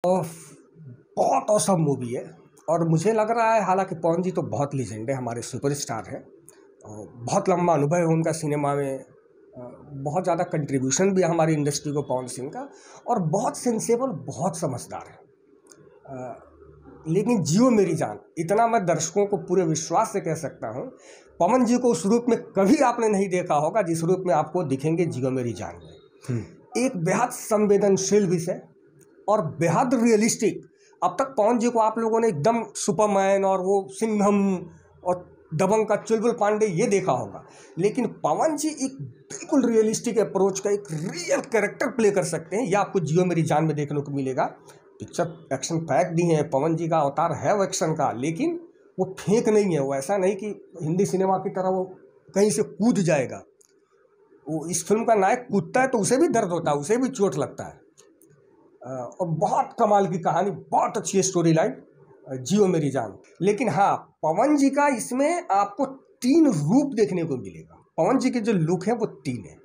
Of बहुत awesome movie है। और मुझे लग रहा है, हालांकि पवन जी तो बहुत लीजेंड है, हमारे सुपरस्टार है और बहुत लंबा अनुभव है उनका सिनेमा में। बहुत ज़्यादा कंट्रीब्यूशन भी है हमारी इंडस्ट्री को पवन सिंह का, और बहुत सेंसेबल, बहुत समझदार है। लेकिन जियो मेरी जान, इतना मैं दर्शकों को पूरे विश्वास से कह सकता हूँ, पवन जी को उस रूप में कभी आपने नहीं देखा होगा जिस रूप में आपको दिखेंगे जियो मेरी जान में। एक बेहद संवेदनशील विषय और बेहद रियलिस्टिक। अब तक पवन जी को आप लोगों ने एकदम सुपरमैन और वो सिंघम और दबंग का चुलबुल पांडे ये देखा होगा, लेकिन पवन जी एक बिल्कुल रियलिस्टिक अप्रोच का एक रियल कैरेक्टर प्ले कर सकते हैं। यह आपको जियो मेरी जान में देखने को मिलेगा। पिक्चर एक्शन पैक दी है, पवन जी का अवतार है वो एक्शन का, लेकिन वो फेक नहीं है। वो ऐसा नहीं कि हिंदी सिनेमा की तरह वो कहीं से कूद जाएगा। वो इस फिल्म का नायक कूदता है तो उसे भी दर्द होता है, उसे भी चोट लगता है। और बहुत कमाल की कहानी, बहुत अच्छी स्टोरी लाइन, जियो मेरी जान। लेकिन हाँ, पवन जी का इसमें आपको 3 रूप देखने को मिलेगा। पवन जी के जो लुक है वो 3 है।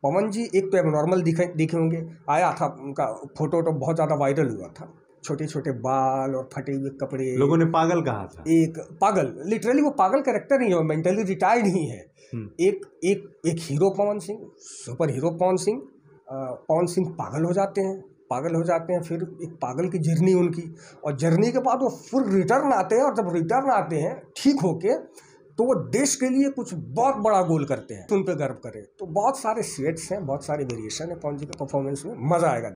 पवन जी एक तो एबनॉर्मल दिखे होंगे, आया था उनका फोटो तो बहुत ज़्यादा वायरल हुआ था, छोटे छोटे बाल और फटे हुए कपड़े, लोगों ने पागल कहा था। एक पागल, लिटरली वो पागल कैरेक्टर ही है, मेंटली रिटायर्ड ही है। एक hero Pawan Singh, super hero Pawan Singh. Pawan Singh पागल हो जाते हैं, फिर एक पागल की जर्नी उनकी, और जर्नी के बाद वो फिर रिटर्न आते हैं, और जब रिटर्न आते हैं ठीक होके, तो वो देश के लिए कुछ बहुत बड़ा गोल करते हैं, उन पे गर्व करें। तो बहुत सारे शेड्स हैं, बहुत सारे वेरिएशन है पवन जी के परफॉर्मेंस में, मज़ा आएगा।